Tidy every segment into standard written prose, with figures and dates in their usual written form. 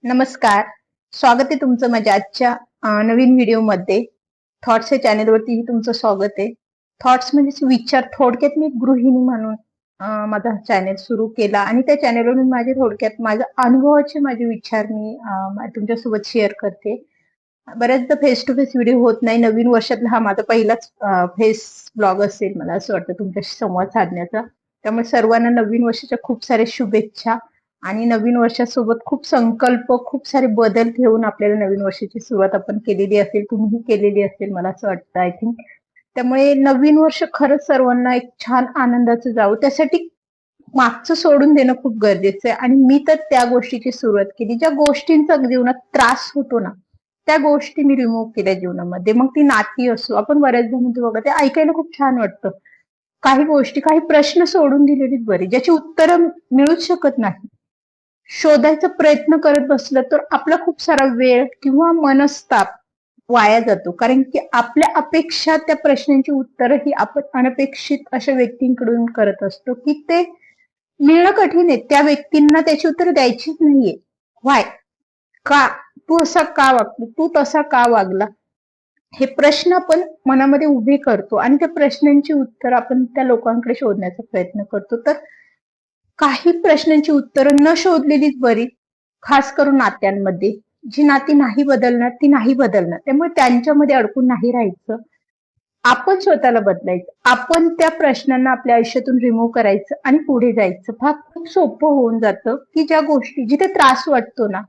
नमस्कार. स्वागत आहे तुमचं माझ्या आजच्या नवीन व्हिडिओमध्ये. थॉट्स या चॅनेलवरतीही तुमचं स्वागत आहे. थॉट्स म्हणजे विचार. थोडक्यात मी एक गृहिणी म्हणून माझा चॅनेल सुरू केला आणि त्या चॅनेलवरून माझे थोडक्यात माझ्या अनुभवाचे माझे विचार मी तुमच्यासोबत शेअर करते. बऱ्याचदा फेस टू फेस व्हिडिओ होत नाही. नवीन वर्षातला हा माझा पहिलाच फेस ब्लॉग असेल मला असं वाटतं तुमच्याशी संवाद साधण्याचा. त्यामुळे सर्वांना नवीन वर्षाच्या खूप साऱ्या शुभेच्छा आणि नवीन वर्षासोबत खूप संकल्प, खूप सारे बदल घेऊन आपल्याला नवीन वर्षाची सुरुवात आपण केलेली असेल, तुम्हीही केलेली असेल मला असं वाटतं आय थिंक. त्यामुळे नवीन वर्ष खरंच सर्वांना एक छान आनंदाचं जावं त्यासाठी मागचं सोडून देणं खूप गरजेचं आहे आणि मी तर त्या गोष्टीची सुरुवात केली. ज्या गोष्टींचा जीवनात त्रास होतो ना, त्या गोष्टी मी रिमूव्ह केल्या जीवनामध्ये. मग ती नाती असो, आपण बऱ्याचदा म्हणतो बघा ते ऐकायला खूप छान वाटतं. काही गोष्टी, काही प्रश्न सोडून दिलेलीच बरी, ज्याची उत्तरं मिळूच शकत नाही. शोधायचा प्रयत्न करत बसलं तर आपला खूप सारा वेळ किंवा मनस्ताप वाया जातो. कारण की आपल्या अपेक्षा त्या प्रश्नांची उत्तरं ही आपण अनपेक्षित अशा व्यक्तींकडून करत असतो की ते मिळणं कठीण आहे. त्या व्यक्तींना त्याची उत्तर द्यायचीच नाहीये. व्हाय? का? तू असा का वागतो? तू तसा का वागला? हे प्रश्न आपण मनामध्ये उभे करतो आणि त्या प्रश्नांची उत्तर आपण त्या लोकांकडे शोधण्याचा प्रयत्न करतो. तर काही प्रश्नांची उत्तरं न शोधलेलीच बरी, खास करून नात्यांमध्ये. जी नाती नाही बदलणार ती नाही बदलणार. त्यामुळे त्यांच्यामध्ये अडकून नाही राहायचं. आपण स्वतःला बदलायचं. आपण त्या प्रश्नांना आपल्या आयुष्यातून रिमूव्ह करायचं आणि पुढे जायचं. फार खूप सोपं होऊन जातं की ज्या गोष्टी जिथे त्रास वाटतो ना,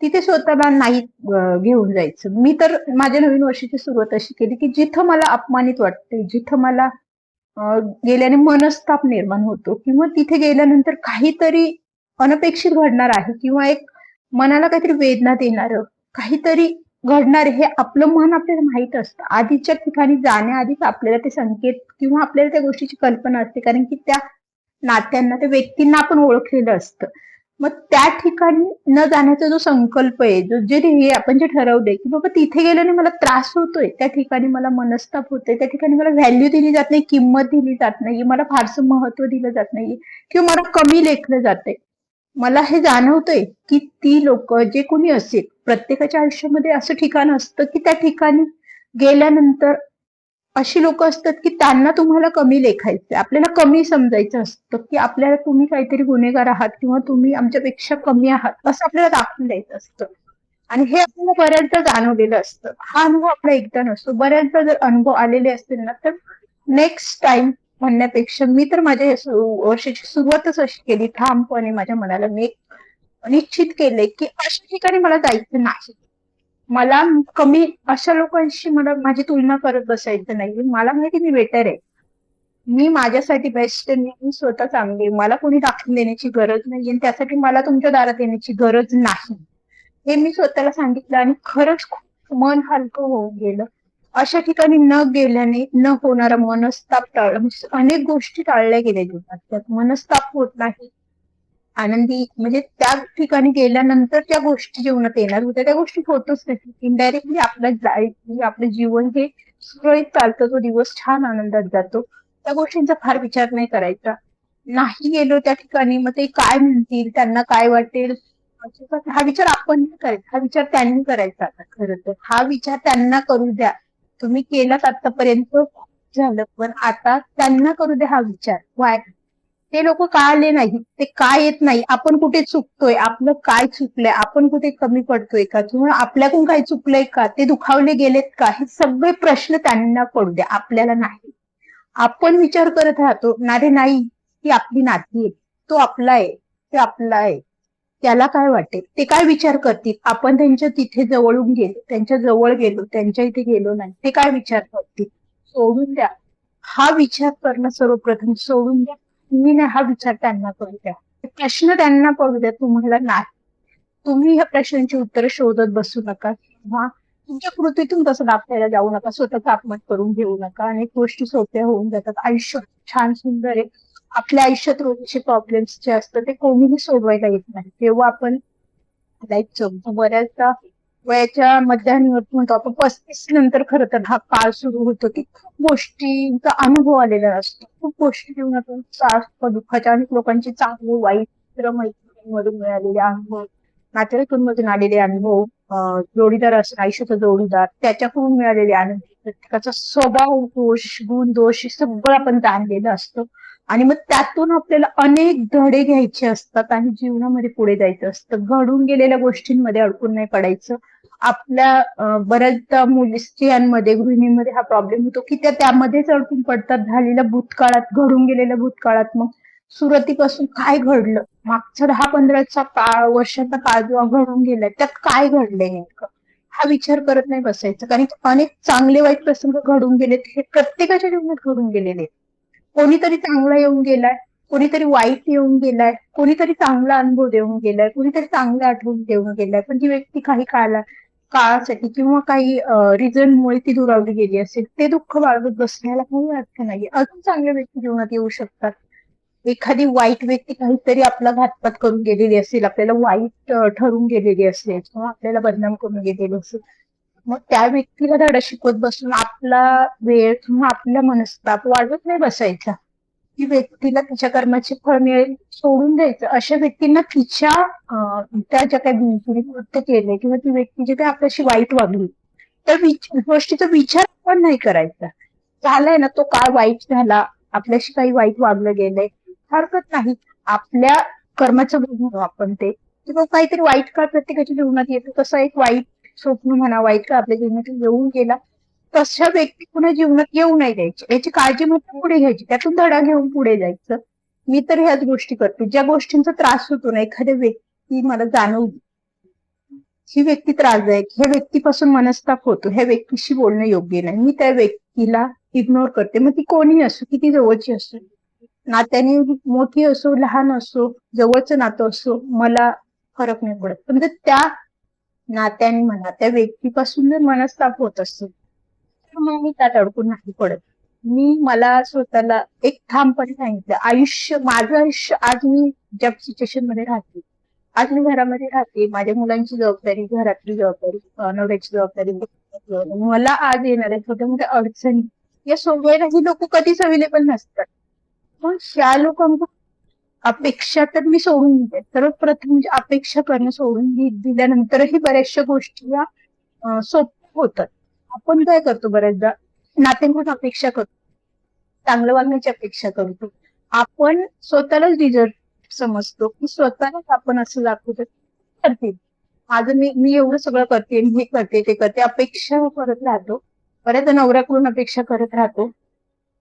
तिथे स्वतःला नाही घेऊन जायचं. मी तर माझ्या नवीन वर्षाची सुरुवात अशी केली की जिथं मला अपमानित वाटते, जिथं मला गेल्याने मनस्ताप निर्माण होतो किंवा तिथे गेल्यानंतर काहीतरी अनपेक्षित घडणार आहे किंवा एक मनाला काहीतरी वेदना देणारं काहीतरी घडणार हे आपलं मन आपल्याला माहित असतं. आधीच्या ठिकाणी जाण्याआधीच आपल्याला ते संकेत किंवा आपल्याला त्या गोष्टीची कल्पना असते. कारण की त्या नात्यांना, त्या व्यक्तींना आपण ओळखलेलं असतं. मग त्या ठिकाणी न जाण्याचा जो संकल्प आहे, जे ध्येय आपण जे ठरवलंय की बाबा तिथे गेल्याने मला त्रास होतोय, त्या ठिकाणी मला मनस्ताप होतोय, त्या ठिकाणी मला व्हॅल्यू दिली जात नाही, किंमत दिली जात नाही, मला फारसं महत्व दिलं जात नाहीये किंवा मला कमी लेखलं जातंय. मला हे जाणवतंय की ती लोक जे कोणी असेल, प्रत्येकाच्या आयुष्यामध्ये असं ठिकाण असतं की त्या ठिकाणी गेल्यानंतर अशी लोक असतात की त्यांना तुम्हाला कमी लेखायचं, आपल्याला कमी समजायचं असतं की आपल्याला तुम्ही काहीतरी गुन्हेगार आहात किंवा तुम्ही आमच्यापेक्षा कमी आहात असं आपल्याला दाखवून द्यायचं असतं. आणि हे आपल्याला बऱ्याचदा जाणवलेलं असतं. हा अनुभव आपला एकदा नसतो. बऱ्याचदा जर अनुभव आलेले असतील ना तर नेक्स्ट टाइम म्हणण्यापेक्षा मी तर माझ्या वर्षाची सुरुवातच अशी केली ठामपणे माझ्या मनाला मी निश्चित केले की अशा ठिकाणी मला जायचं नाही. मला कमी अशा लोकांशी मला माझी तुलना करत बसायचं नाही. मला माहिती मी बेटर आहे. मी माझ्यासाठी बेस्ट आहे. मी स्वतः चांगली आहे. मला कोणी दाखवून देण्याची गरज नाहीये आणि त्यासाठी मला तुमच्या दारात येण्याची गरज नाही. हे मी स्वतःला सांगितलं आणि खरंच खूप मन हलकं होऊन गेलं. अशा ठिकाणी न गेल्याने न होणारा मनस्ताप टाळला. म्हणजे अनेक गोष्टी टाळल्या गेल्या जीवनात. त्यात मनस्ताप होत नाही. आनंदी म्हणजे त्या ठिकाणी गेल्यानंतर ज्या गोष्टी जीवनात येणार होत्या त्या गोष्टी होतच नाही. इनडायरेक्टली आपलं लाईफ म्हणजे आपलं जीवन हे सुरळीत चालतं. तो दिवस छान आनंदात जातो. त्या गोष्टींचा फार विचार नाही करायचा. नाही गेलो त्या ठिकाणी मग ते काय म्हणतील, त्यांना काय वाटेल, हा विचार आपण नाही करायचा. हा विचार त्यांनी करायचा. आता खरं तर हा विचार त्यांना करू द्या. तुम्ही केलात आतापर्यंत झालं, पण आता त्यांना करू द्या हा विचार. वाय? ते लोक का आले नाही, ते का येत नाही, आपण कुठे चुकतोय, आपलं काय चुकलंय, आपण कुठे कमी पडतोय का किंवा आपल्याकडून काही चुकलंय का, ते दुखावले गेलेत का, हे सगळे प्रश्न त्यांना पडू द्या, आपल्याला नाही. आपण विचार करत राहतो ना रे नाही, ती आपली नाती आहे, तो आपला आहे, ते आपला आहे, त्याला काय वाटेल, ते काय विचार करतील, आपण त्यांच्या तिथे जवळून गेलो, त्यांच्या जवळ गेलो, त्यांच्या इथे गेलो नाही, ते काय विचार करतील. सोडून द्या. हा विचार करणं सर्वप्रथम सोडून द्या. तुम्ही नाही, हा विचार त्यांना करू द्या. प्रश्न त्यांना पडू द्या, तुम्हाला नाही. तुम्ही ह्या प्रश्नांची उत्तरं शोधत बसू नका किंवा तुमच्या कृतीतून तसं दाखवायला जाऊ नका. स्वतःचा अपमान करून घेऊ नका. अनेक गोष्टी सोप्या होऊन जातात. आयुष्य छान सुंदर आहे. आपल्या आयुष्यात रोजचे प्रॉब्लेम्स जे असतात ते कोणीही सोडवायला येत नाही. तेव्हा आपण लाईफ जगतो. बऱ्याचदा वयाच्या मध्यान्ही म्हणतो आपण 35 नंतर खरं तर हा काळ सुरू होतो की खूप गोष्टींचा अनुभव आलेला असतो. खूप गोष्टी जीवनातून दुःखाच्या अनेक लोकांची चांगली वाईट मैत्रिणींमधून मिळालेले अनुभव, नातेवाईकांमधून आलेले अनुभव, जोडीदार असेल, आयुष्याचा जोडीदार, त्याच्याकडून मिळालेले अनुभव, प्रत्येकाचा स्वभाव दोष, गुण दोष हे सगळं आपण जाणलेलं असतं. आणि मग त्यातून आपल्याला अनेक धडे घ्यायचे असतात आणि जीवनामध्ये पुढे जायचं असतं. घडून गेलेल्या गोष्टींमध्ये अडकून नाही पडायचं. आपल्या बऱ्याचदा मुली स्त्रियांमध्ये, गृहिणींमध्ये हा प्रॉब्लेम होतो की त्या त्यामध्येच अडकून पडतात. झालेल्या भूतकाळात, घडून गेलेल्या भूतकाळात मग सुरुवातीपासून काय घडलं, मागचा 10-15चा काळ, वर्षाचा काळ जेव्हा घडून गेलाय त्यात काय घडलंय नेमकं, हा विचार करत नाही बसायचा. कारण अनेक चांगले वाईट प्रसंग घडून गेलेत, हे प्रत्येकाच्या जीवनात घडून गेलेले. कोणीतरी चांगला येऊन गेलाय, कोणीतरी वाईट येऊन गेलाय, कोणीतरी चांगला अनुभव देऊन गेलाय, कोणीतरी चांगल्या आठवण देऊन गेलाय, पण ती व्यक्ती काही काळासाठी किंवा काही रिझनमुळे ती दुरावली गेली असेल. ते दुःख बाळगत बसण्याला काही अर्थ नाहीये. अजून चांगल्या व्यक्ती जीवनात येऊ शकतात. एखादी वाईट व्यक्ती काहीतरी आपला घातपात करून गेलेली असेल, आपल्याला वाईट ठरून गेलेली असेल किंवा आपल्याला बदनाम करून गेलेली असेल, मग त्या व्यक्तीला धडा शिकवत बसून आपला वेळ किंवा आपला मनस्ताप वाढवत नाही बसायचा. ती व्यक्तीला तिच्या कर्माचे फळ मिळेल सोडून द्यायचं. अशा व्यक्तींना त्या ज्या काही बिनचुकी कृत्य केले किंवा ती व्यक्ती जे काही आपल्याशी वाईट वागली त्या गोष्टीचा विचार पण नाही करायचा. झालाय ना, तो काळ वाईट झाला, आपल्याशी काही वाईट वागलं गेलंय, हरकत नाही. आपल्या कर्माचं बघू आपण ते, किंवा काहीतरी वाईट काळ प्रत्येकाच्या जीवनात येतो. तसा एक वाईट स्वप्न म्हणा, वाईट काळ आपल्या जीवनात येऊन गेला, तशा व्यक्ती पुन्हा जीवनात येऊ नाही द्यायची. याची काळजी मात्र पुढे घ्यायची, त्यातून धडा घेऊन पुढे जायचं. मी तर ह्याच गोष्टी करते. ज्या गोष्टींचा त्रास होतो ना, एखाद्या व्यक्ती मला जाणवली, ही व्यक्ती त्रासदायक, ह्या व्यक्तीपासून मनस्ताप होतो, ह्या व्यक्तीशी बोलणं योग्य नाही, मी त्या व्यक्तीला इग्नोर करते. मग ती कोणी असो, किती जवळची असो, नात्याने मोठी असो, लहान असो, जवळचं नातं असो, मला फरक नाही पडत. पण जर त्या नात्याने म्हणा, त्या व्यक्तीपासून जर मनस्ताप होत असेल तर मग मी त्यात अडकून नाही पडत. मला स्वतःला एक ठामपणे सांगितलं, माझं आयुष्य आज मी ज्या सिच्युएशन मध्ये राहते, आज मी घरामध्ये राहते, माझ्या मुलांची जबाबदारी, घरातली जबाबदारी, नवऱ्याची जबाबदारी, मला आज येणाऱ्या छोट्या मोठ्या अडचणी या सोडवायला ही लोक कधीच अवेलेबल नसतात. पण ह्या लोकांना अपेक्षा तर मी सोडून दिल्या. सर्वप्रथम म्हणजे अपेक्षा करणं सोडून दिल्यानंतरही बऱ्याचशा गोष्टी या सोप्या होतात. आपण काय करतो, बऱ्याचदा नात्यांकडून अपेक्षा करतो, चांगलं वागण्याची अपेक्षा करतो. आपण स्वतःलाच डिझर्व समजतो की स्वतःलाच आपण असं दाखवतो करते, माझं मी एवढं सगळं करते, हे करते, ते करते, अपेक्षा करत राहतो. बऱ्याचदा नवऱ्याकडून अपेक्षा करत राहतो,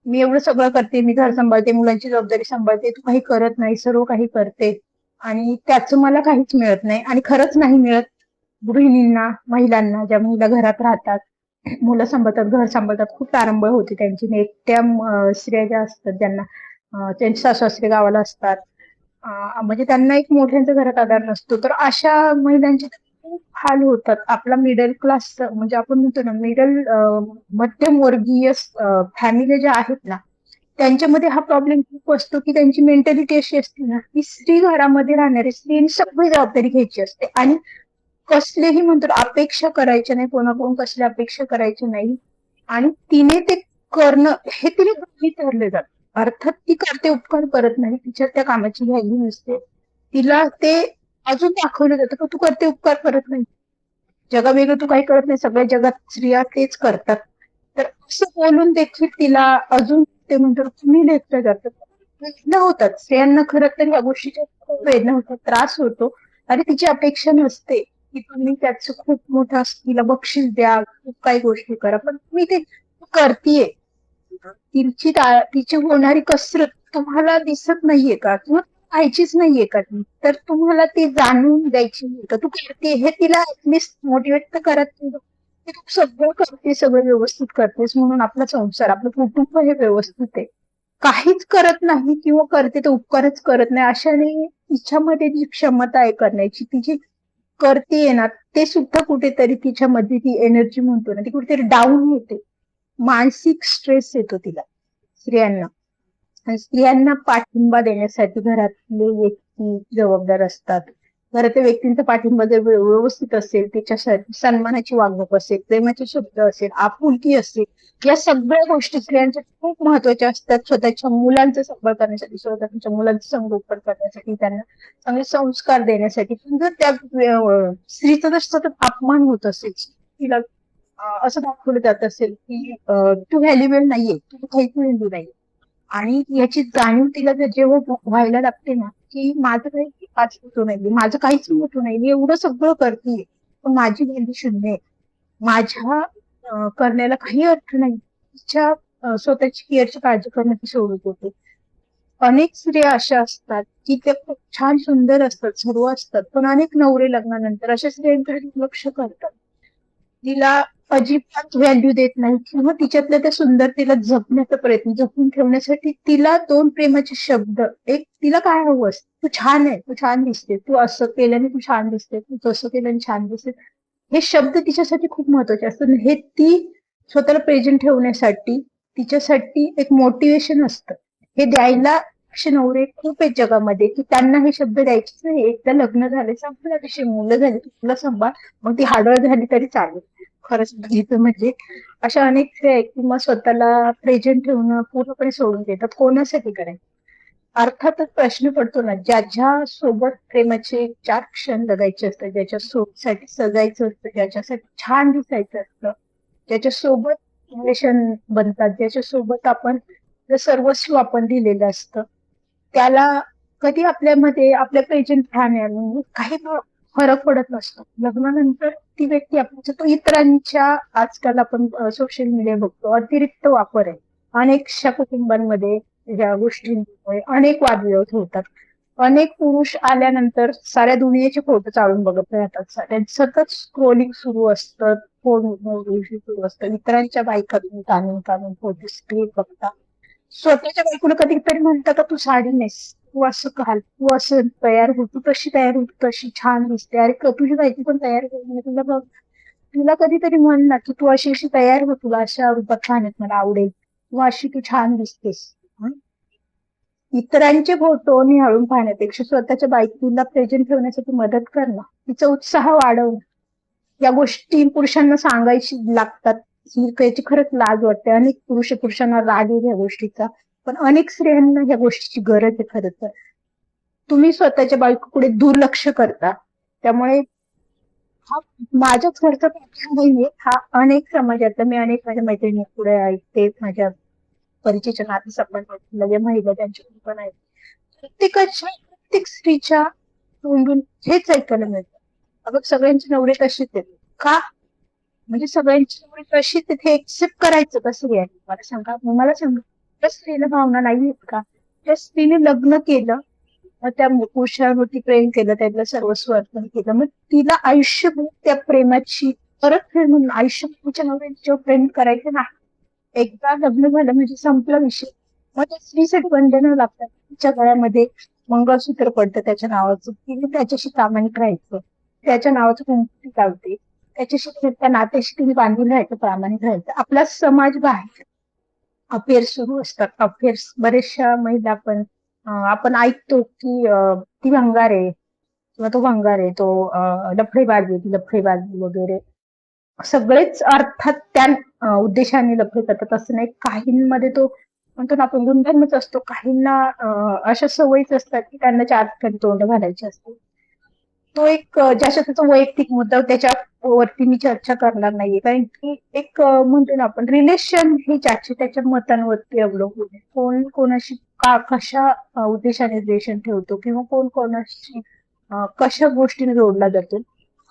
मी एवढं सगळं करते, मी घर सांभाळते, मुलांची जबाबदारी सांभाळते, तू काही करत नाही, सर्व काही करते, आणि त्याचं मला काहीच मिळत नाही. आणि खरंच नाही मिळत. गृहिणींना, महिलांना, ज्या महिला घरात राहतात, मुलं सांभाळतात, घर सांभाळतात, खूप तारंबळ होते त्यांची. एकट्या स्त्रिया ज्या असतात, ज्यांना त्यांचे सासू-सासरे गावाला असतात, म्हणजे त्यांना एक मोठ्यांच्या घरात आधार नसतो, तर अशा महिलांचे खूप हाल होतात. आपला मिडल क्लास, म्हणजे आपण म्हणतो ना, मध्यमवर्गीय फॅमिली ज्या आहेत ना, त्यांच्यामध्ये हा प्रॉब्लेम खूप असतो की त्यांची मेंटॅलिटी अशी असते ना की स्त्री घरामध्ये राहणारी स्त्रीने सगळी जबाबदारी घ्यायची असते आणि कसलेही म्हणतो अपेक्षा करायच्या नाही, कोणाकडून कसल्या अपेक्षा करायच्या नाही, आणि तिने ते करणं हे तिने गृहीत धरले जात. अर्थात ती करते, उपकार करत नाही, तिच्या त्या कामाची व्हॅल्यू नसते, तिला ते अजून दाखवलं जातं की तू करते, उपकार करत नाही, जगावेगळं तू काही करत नाही, सगळ्या जगात स्त्रिया तेच करतात. तर असं बोलून देखील तिला अजून ते म्हणतात तुम्ही लेखलं जातं, वेदना होतात स्त्रियांना. खरं तर या गोष्टीच्या खूप वेदना होतात, त्रास होतो, आणि तिची अपेक्षा नसते की तुम्ही त्याचं खूप मोठं तिला बक्षीस द्या, खूप काही गोष्टी करा, पण तुम्ही ते करतीये, तिची होणारी कसरत तुम्हाला दिसत नाहीये का, किंवा पाहायचीच नाहीये का ती, तर तुम्हाला ती जाणून द्यायची नाही का, तू करते हे तिला ऍटलिस्ट मोटिवेट तर करत नाही, तू सगळं करते, सगळं व्यवस्थित करतेस म्हणून आपला संसार, आपलं कुटुंब हे व्यवस्थित आहे. काहीच करत नाही किंवा करते तर उपकारच करत नाही, अशाने तिच्यामध्ये जी क्षमता आहे करण्याची, तिची करते ना, ते सुद्धा कुठेतरी तिच्यामध्ये ती एनर्जी म्हणतो ना, ती कुठेतरी डाऊन होते, मानसिक स्ट्रेस येतो तिला, स्त्रियांना. आणि स्त्रियांना पाठिंबा देण्यासाठी घरातले व्यक्ती जबाबदार असतात. घरातल्या व्यक्तींचा पाठिंबा जर व्यवस्थित असेल, तिच्यासाठी सन्मानाची वागणूक असेल, प्रेमाचे शब्द असेल, आपुलकी असेल, या सगळ्या गोष्टी स्त्रियांच्या खूप महत्वाच्या असतात. स्वतःच्या मुलांचं सांभाळ करण्यासाठी, स्वतःच्या मुलांचं संगोपन करण्यासाठी, त्यांना चांगले संस्कार देण्यासाठी. पण जर त्या स्त्रीचा जर सतत अपमान होत असेल, तिला असं दाखवलं जात असेल की तू व्हॅल्युएबल नाहीये, तू काहीच व्हॅल्यू नाही, आणि याची जाणीव तिला जेव्हा व्हायला लागते ना, की माझं काही आज होतो नाही, माझं काहीच होतो नाही, मी एवढं सगळं करते पण माझी व्हॅल्यू शून्य आहे, माझ्या करण्याला काही अर्थ नाही, तिच्या स्वतःची केअरची काळजी करण्याची सोडत होते. अनेक स्त्रिया अशा असतात की त्या खूप छान सुंदर असतात, सर्व असतात, पण अनेक नवरे लग्नानंतर अशा स्त्रियांकडे दुर्लक्ष करतात, तिला अजिबात व्हॅल्यू देत नाही, किंवा तिच्यातल्या त्या सुंदरतेला जपण्याचा प्रयत्न, जपून ठेवण्यासाठी तिला दोन प्रेमाचे शब्द, एक तिला काय हवं असतं, तू छान आहे, तू छान दिसते, तू असं केल्याने तू छान दिसते, तू तसं केल्याने छान दिसते, हे शब्द तिच्यासाठी खूप महत्वाचे असतात. हे ती स्वतःला प्रेझेंट ठेवण्यासाठी तिच्यासाठी एक मोटिवेशन असतं. हे द्यायला असे नवरे खूप आहेत जगामध्ये की त्यांना हे शब्द द्यायचेच नाही. एकदा लग्न झाले, संपलं विषय, मुलं झाली, तुला सांभाळ, मग ती हाडळ झाली तरी चालेल. खरंच बघितलं म्हणजे अशा अनेक स्त्रिया आहेत की मग स्वतःला प्रेझेंट ठेवणं पूर्णपणे सोडून देतात. कोणासाठी करायचं? अर्थातच प्रश्न पडतो ना, ज्याच्या सोबत प्रेमाचे 4 क्षण जगायचे असतात, ज्याच्या सोबतीसाठी सजायचं असतं, ज्याच्यासाठी छान दिसायचं असतं, ज्याच्या सोबत रिलेशन बनतात, ज्याच्या सोबत आपण सर्वस्व आपण दिलेलं असतं, त्याला कधी आपल्यामध्ये आपल्या प्रेझेंट राहण्याने काही फरक पडत नसतो. लग्नानंतर ती व्यक्ती आपण तो इतरांच्या, आजकाल आपण सोशल मीडिया बघतो, अतिरिक्त वापर आहे. अनेकशा कुटुंबांमध्ये या गोष्टींमुळे अनेक वादविवाद होतात. अनेक पुरुष आल्यानंतर साऱ्या दुनियेचे फोटो चालून बघत राहतात, त्यांचं सतत स्क्रोलिंग सुरू असतं, फोन सुरू असतं, इतरांच्या बायकांनी काढून काढून फोटो स्क्रीन बघता. स्वतःच्या बायकोला कधीतरी म्हणतात का तू साडी नेस, तू असं घाल, तू असं तयार हो, तू तशी तयार हो, तशी छान दिसते, अरे तुझी बायको पण तयार होईल, तुला बघ, तुला कधीतरी म्हण ना की तू अशी अशी तयार हो, तुला अशा रूपात छान मला आवडेल, तू अशी तू छान दिसतेस. इतरांचे फोटो निहाळून पाहण्यापेक्षा स्वतःच्या बायकोला प्रेझेंट ठेवण्यासाठी मदत करणं, तिचा उत्साह वाढवणं, या गोष्टी पुरुषांना सांगायची लागतात. याची खरंच लाज वाटते. अनेक पुरुषांना राग येईल या गोष्टीचा, पण अनेक स्त्रियांना या गोष्टीची गरज आहे. खरं तर तुम्ही स्वतःच्या बायकोकडे दुर्लक्ष करता, त्यामुळे हा माझ्याच घरचा प्रश्न नाहीये, हा अनेक समाजातला, मी अनेक माझ्या मैत्रिणी पुढे ऐकते, माझ्या परिचयाच्या नातेसंबंधातल्या ज्या महिला त्यांच्याकडून पण आहेत, प्रत्येक स्त्रीच्या तोंडून हेच ऐकायला मिळतं, अगं सगळ्यांचे नवरे तसेच आहेत का? म्हणजे सगळ्यांची नवरे तशीच आहेत हे एक्सेप्ट करायचं का स्त्रियांनी? मला सांगा, त्या स्त्रीला भावना नाही आहेत का? त्या स्त्रीने लग्न केलं, मग त्या पुरुषावरती प्रेम केलं, त्यातलं सर्वस्व अर्पण केलं, मग तिला आयुष्यभर त्या प्रेमाची परतफेड म्हणून आयुष्यभर तिच्या नवऱ्याच्यावर प्रेम करायचं नाही. एकदा लग्न झालं म्हणजे संपला विषय. मग त्या स्त्रीसाठी बंधनं लागतात, तिच्या गळ्यामध्ये मंगळसूत्र पडतं त्याच्या नावाचं, तिने त्याच्याशी प्रामाणिक राहायचं, त्याच्या नावाचं कुंकू लावते, त्याच्याशी त्या नात्याशी तुम्ही बांधून राहायचं, प्रामाणिक राहायचं. आपला समाज बाहेर अफेअर्स सुरू असतात, अफेअर्स बरेचशा महिला आपण ऐकतो की ती भंगार आहे किंवा तो भंगार आहे, तो लफडेबाज आहे, ती लफडेबाज वगैरे, सगळेच अर्थात त्या उद्देशाने लफडे करतात असं नाही. काहींमध्ये तो म्हणतो ना आपण गुणधर्मच असतो, काहींना अशा सवयीच असतात की त्यांना 4 ठिकाणी तोंड घालायचे असते. तो एक ज्याच्या त्याचा वैयक्तिक मुद्दा, त्याच्यावरती मी चर्चा करणार नाहीये, कारण की एक म्हणतो ना आपण रिलेशन हे ज्याच्या त्याच्या मतांवरती अवलंबून आहे. कोण कोणाशी कशा उद्देशाने रिलेशन ठेवतो, किंवा कोण कोणाशी कशा गोष्टीने जोडला जातो,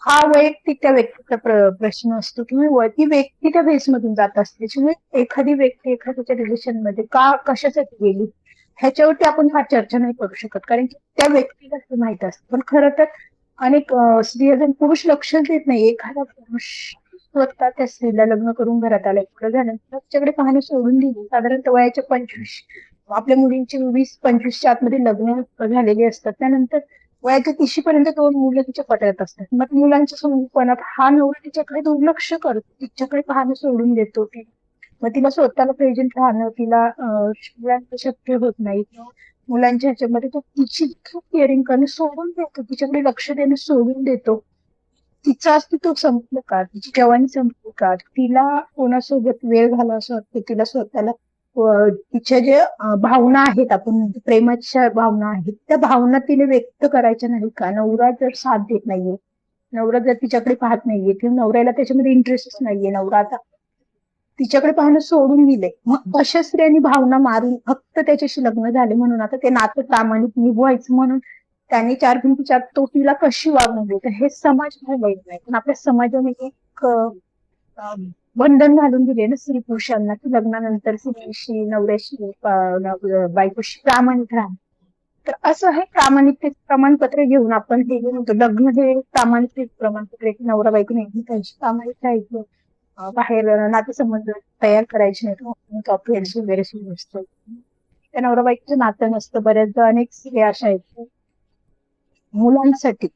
हा वैयक्तिक त्या व्यक्तीचा प्रश्न असतो, किंवा ती व्यक्ती त्या बेसमधून जात असते. त्याच्यामुळे एखादी व्यक्ती एखाद्याच्या रिलेशन मध्ये का कशासाठी गेली ह्याच्यावरती आपण फार चर्चा नाही करू शकत, कारण की त्या व्यक्तीला ते माहित असतं. पण खरं तर अनेक स्त्रिया जण पुरुष लक्ष देत नाही. एखादा पुरुष स्वतः त्या स्त्रीला लग्न करून घरात आलाय, पुढे झाल्यानंतर त्याच्याकडे पाहणं सोडून दिली. साधारणतः वयाच्या 25, आपल्या मुलींची 20-25च्या आतमध्ये लग्न झालेली असतात, त्यानंतर वयाच्या 30 पर्यंत 2 मुलं तिच्या पटत असतात. मग मुलांच्या संगोपनात हा नवरा तिच्याकडे दुर्लक्ष करतो, तिच्याकडे पाहणं सोडून देतो. मग तिला स्वतःला प्रेझेंट राहणं, तिला शक्य होत नाही, मुलांच्या ह्याच्यामध्ये तो तिची केअरिंग करणं सोडून देतो, तिच्याकडे लक्ष देणं सोडून देतो. तिचं अस्तित्व संपलं का, तिची जवानी संपली का, तिला कोणासोबत वेळ घाला असं वाटतं, तिला स्वतःला तिच्या जे भावना आहेत, आपण म्हणतो प्रेमाच्या भावना आहेत, त्या भावना तिने व्यक्त करायच्या नाही का. नवरा जर साथ देत नाहीये, नवरा जर तिच्याकडे पाहत नाहीये किंवा नवऱ्याला त्याच्यामध्ये इंटरेस्टच नाहीये, नवरा आता तिच्याकडे पाहणं सोडून दिले, मग अशा स्त्रियांनी भावना मारून फक्त त्याच्याशी लग्न झाले म्हणून आता ते नातं प्रामाणिक निभवायचं म्हणून त्यांनी चार भिंतीच्या तो तिला कशी वागणूक देत, हे समाज नाही. पण आपल्या समाजाने एक बंधन घालून दिले ना स्त्री पुरुषांना की लग्नानंतर स्त्रीशी नवऱ्याशी बायकोशी प्रामाणिक राहा. तर असं हे प्रामाणिकतेचं प्रमाणपत्र घेऊन आपण हे म्हणतो लग्न हे प्रामाणिकतेचं प्रमाणपत्र, की नवरा बायको नेहमी त्यांची प्रामाणिक राहायचं, बाहेर नातेसंबंध तयार करायचे नाही, अफेअर्स वगैरे सुरू असतं. त्या नवरा बायकोचं नातं नसतं. बऱ्याचदा अनेक स्त्रिया अशा आहेत मुलांसाठी